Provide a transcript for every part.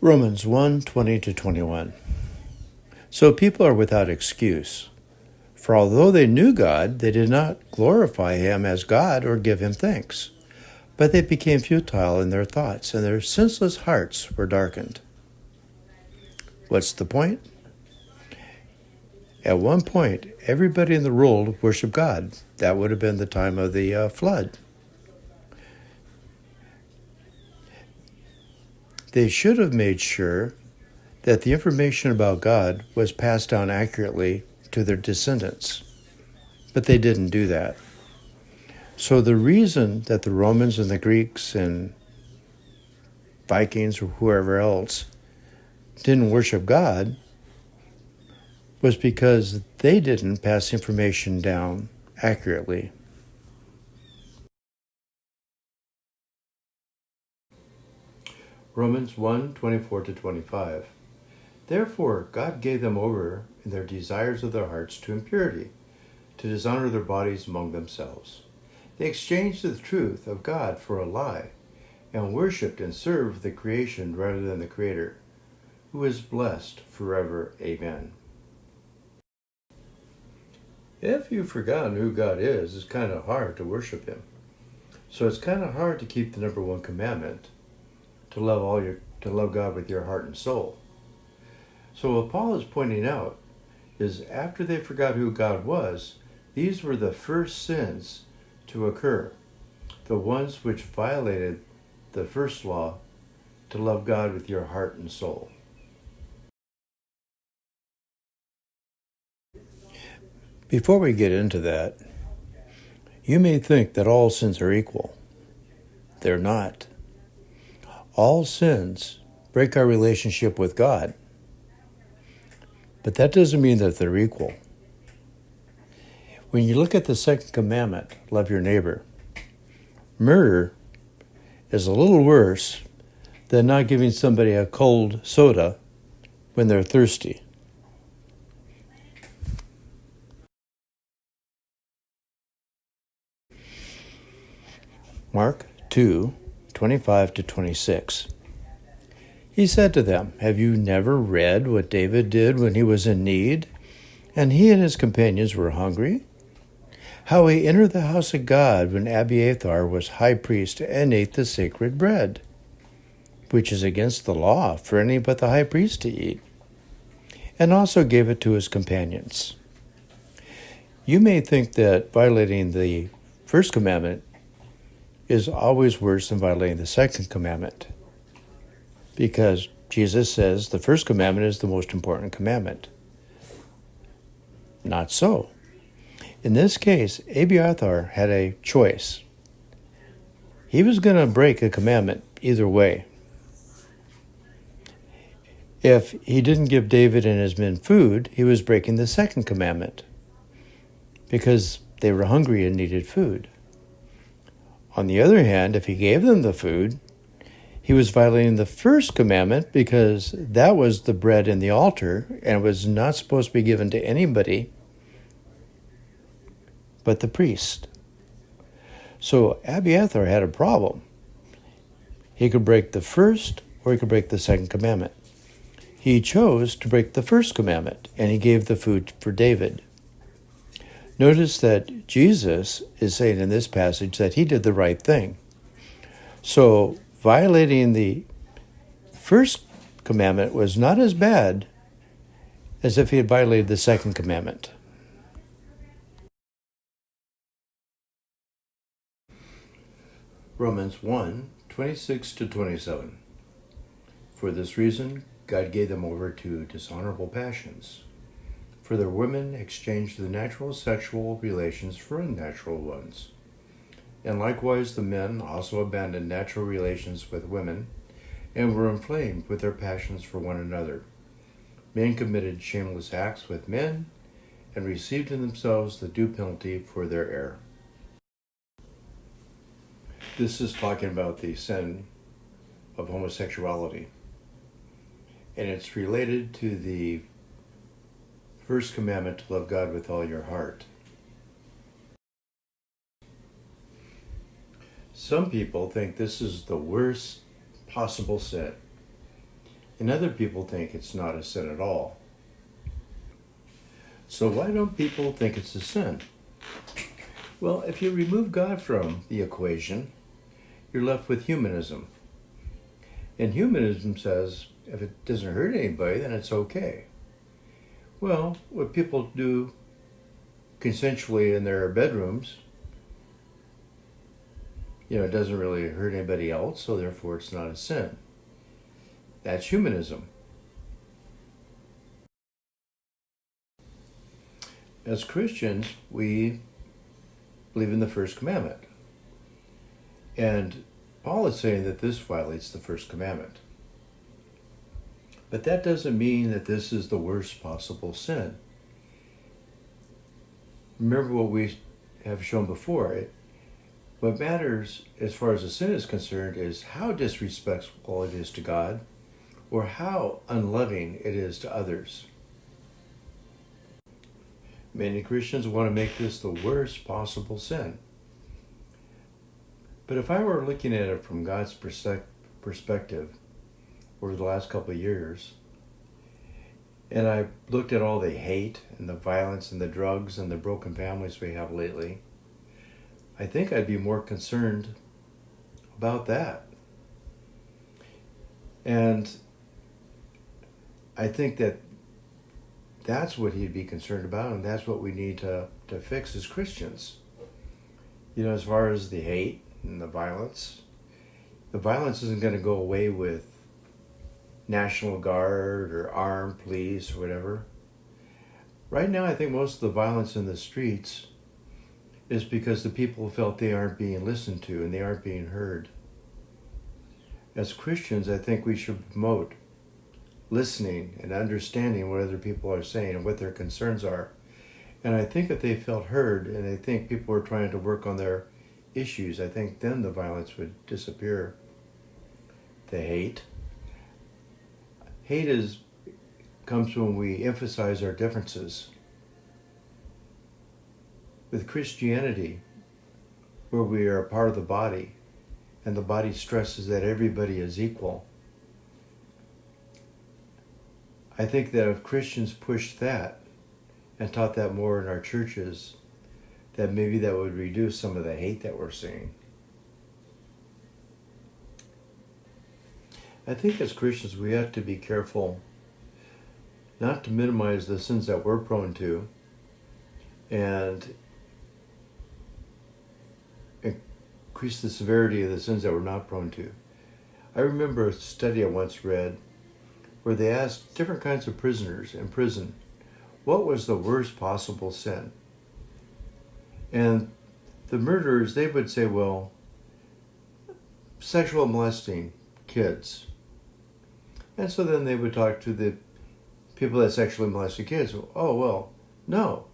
Romans 1:20-21. So people are without excuse. For although they knew God, they did not glorify him as God or give him thanks. But they became futile in their thoughts, and their senseless hearts were darkened. What's the point? At one point, everybody in the world worshiped God. That would have been the time of the flood. They should have made sure that the information about God was passed down accurately to their descendants. But they didn't do that. So the reason that the Romans and the Greeks and Vikings or whoever else didn't worship God was because they didn't pass information down accurately. Romans 1:24-25. Therefore, God gave them over in their desires of their hearts to impurity, to dishonor their bodies among themselves. They exchanged the truth of God for a lie, and worshipped and served the creation rather than the Creator, who is blessed forever. Amen. If you've forgotten who God is, it's kind of hard to worship him. So it's kind of hard to keep the number one commandment, to love God with your heart and soul. So what Paul is pointing out is after they forgot who God was, these were the first sins to occur, the ones which violated the first law, to love God with your heart and soul. Before we get into that, you may think that all sins are equal. They're not. All sins break our relationship with God, but that doesn't mean that they're equal. When you look at the second commandment, love your neighbor, murder is a little worse than not giving somebody a cold soda when they're thirsty. Mark 2:25-26. He said to them, "Have you never read what David did when he was in need, and he and his companions were hungry? How he entered the house of God when Abiathar was high priest and ate the sacred bread, which is against the law for any but the high priest to eat, and also gave it to his companions." You may think that violating the first commandment is always worse than violating the second commandment, because Jesus says the first commandment is the most important commandment. Not so. In this case, Abiathar had a choice. He was going to break a commandment either way. If he didn't give David and his men food, he was breaking the second commandment because they were hungry and needed food. On the other hand, if he gave them the food, he was violating the first commandment because that was the bread in the altar and it was not supposed to be given to anybody but the priest. So Abiathar had a problem. He could break the first or he could break the second commandment. He chose to break the first commandment and he gave the food for David. Notice that Jesus is saying in this passage that he did the right thing. So violating the first commandment was not as bad as if he had violated the second commandment. Romans 1:26-27. For this reason, God gave them over to dishonorable passions. For their women exchanged the natural sexual relations for unnatural ones. And likewise the men also abandoned natural relations with women and were inflamed with their passions for one another. Men committed shameless acts with men and received in themselves the due penalty for their error. This is talking about the sin of homosexuality. And it's related to the first commandment to love God with all your heart. Some people think this is the worst possible sin. and other people think it's not a sin at all. So why don't people think it's a sin? Well, if you remove God from the equation, you're left with humanism. And humanism says if it doesn't hurt anybody, then it's okay. Well, what people do consensually in their bedrooms, it doesn't really hurt anybody else, so therefore it's not a sin. That's humanism. As Christians, we believe in the first commandment. And Paul is saying that this violates the first commandment. But that doesn't mean that this is the worst possible sin. Remember what we have shown before. What matters as far as the sin is concerned is how disrespectful it is to God or how unloving it is to others. Many Christians want to make this the worst possible sin. But if I were looking at it from God's perspective over the last couple of years, and I looked at all the hate and the violence and the drugs and the broken families we have lately, I think I'd be more concerned about that. And I think that that's what he'd be concerned about, and that's what we need to fix as Christians. As far as the hate and the violence isn't going to go away with National Guard or armed police or whatever. Right now, I think most of the violence in the streets is because the people felt they aren't being listened to and they aren't being heard. As Christians, I think we should promote listening and understanding what other people are saying and what their concerns are. And I think if they felt heard and I think people were trying to work on their issues, I think then the violence would disappear. The hate comes when we emphasize our differences. With Christianity, where we are a part of the body, and the body stresses that everybody is equal, I think that if Christians pushed that and taught that more in our churches, that maybe that would reduce some of the hate that we're seeing. I think as Christians we have to be careful not to minimize the sins that we're prone to and increase the severity of the sins that we're not prone to. I remember a study I once read where they asked different kinds of prisoners in prison what was the worst possible sin. And the murderers, they would say, well, sexual molesting kids. And so then they would talk to the people that sexually molested kids. Oh, well, no,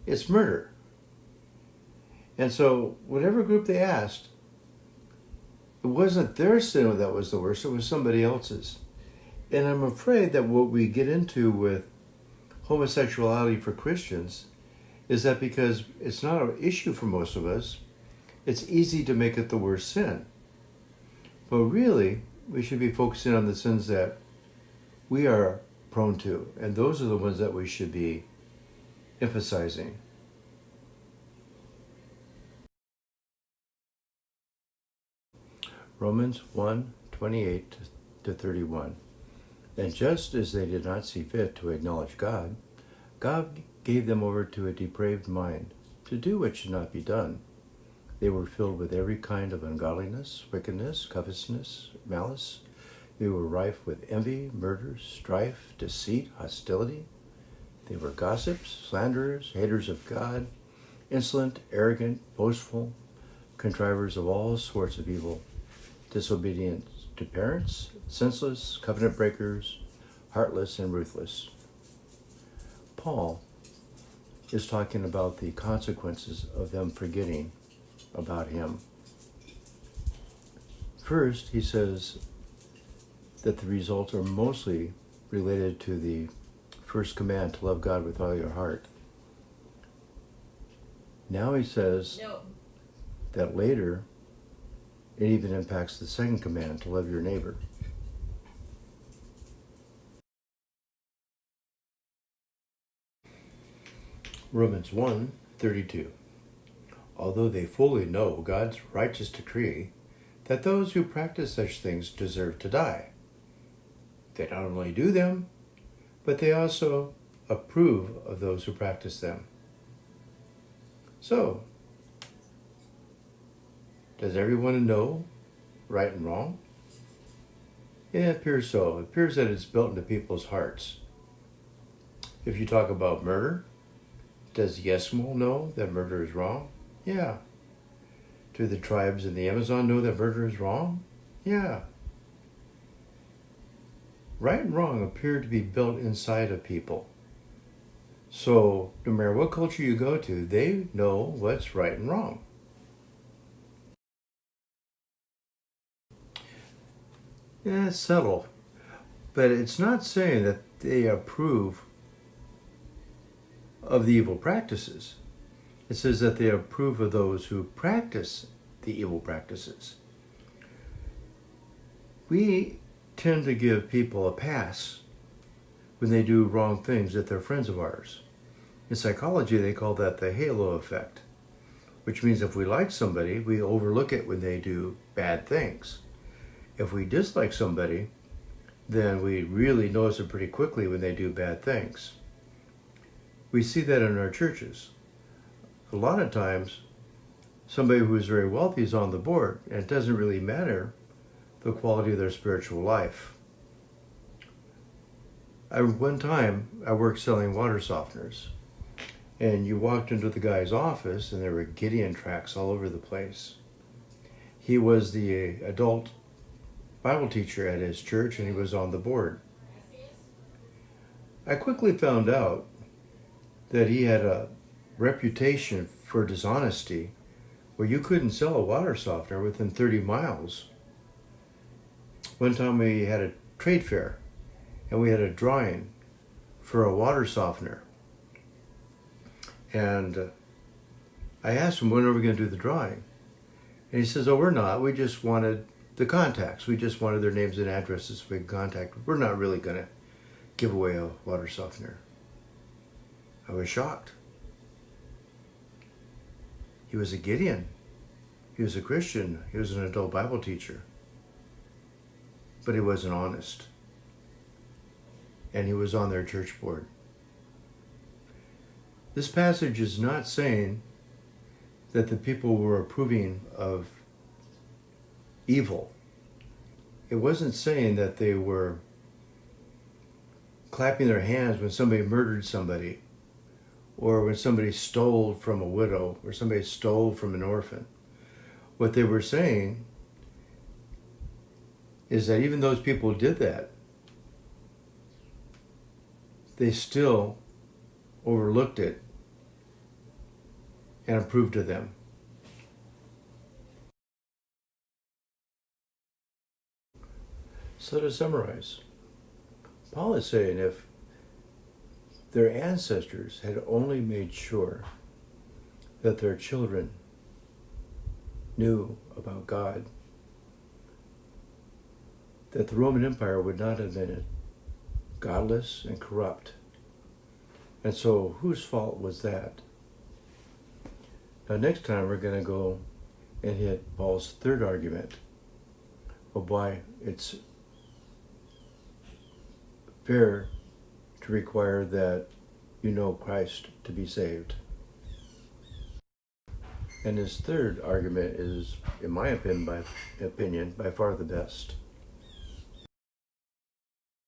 it's murder. And so whatever group they asked, it wasn't their sin that was the worst, it was somebody else's. And I'm afraid that what we get into with homosexuality for Christians is that because it's not an issue for most of us, it's easy to make it the worst sin. But really, we should be focusing on the sins that we are prone to, and those are the ones that we should be emphasizing. Romans 1:28-31. And just as they did not see fit to acknowledge God, God gave them over to a depraved mind to do what should not be done. They were filled with every kind of ungodliness, wickedness, covetousness, malice. They were rife with envy, murder, strife, deceit, hostility. They were gossips, slanderers, haters of God, insolent, arrogant, boastful, contrivers of all sorts of evil, disobedient to parents, senseless, covenant breakers, heartless, and ruthless. Paul is talking about the consequences of them forgetting about him. First, he says that the results are mostly related to the first command to love God with all your heart. Now he says that later it even impacts the second command to love your neighbor. Romans 1:32. Although they fully know God's righteous decree that those who practice such things deserve to die, they not only do them, but they also approve of those who practice them. So, does everyone know right and wrong? Yeah, it appears so. It appears that it's built into people's hearts. If you talk about murder, does the Eskimo know that murder is wrong? Yeah. Do the tribes in the Amazon know that murder is wrong? Yeah. Right and wrong appear to be built inside of people. So, no matter what culture you go to, they know what's right and wrong. Yeah, it's subtle. But it's not saying that they approve of the evil practices. It says that they approve of those who practice the evil practices. We tend to give people a pass when they do wrong things if they're friends of ours. In psychology, they call that the halo effect, which means if we like somebody, we overlook it when they do bad things. If we dislike somebody, then we really notice it pretty quickly when they do bad things. We see that in our churches. A lot of times, somebody who is very wealthy is on the board, and it doesn't really matter the quality of their spiritual life. One time, I worked selling water softeners, and you walked into the guy's office, and there were Gideon tracts all over the place. He was the adult Bible teacher at his church, and he was on the board. I quickly found out that he had a reputation for dishonesty where you couldn't sell a water softener within 30 miles. One time we had a trade fair and we had a drawing for a water softener. And I asked him, when are we going to do the drawing? And he says, oh, we're not. We just wanted the contacts. We just wanted their names and addresses so we could contact. We're not really going to give away a water softener. I was shocked. He was a Gideon. He was a Christian. He was an adult Bible teacher. But he wasn't honest. And he was on their church board. This passage is not saying that the people were approving of evil. It wasn't saying that they were clapping their hands when somebody murdered somebody, or when somebody stole from a widow, or somebody stole from an orphan. What they were saying is that even those people who did that, they still overlooked it and approved of them. So to summarize, Paul is saying if their ancestors had only made sure that their children knew about God, that the Roman Empire would not have been godless and corrupt. And so whose fault was that? Now next time we're going to go and hit Paul's third argument of why it's fair to require that you know Christ to be saved. And his third argument is, in my opinion, by far the best.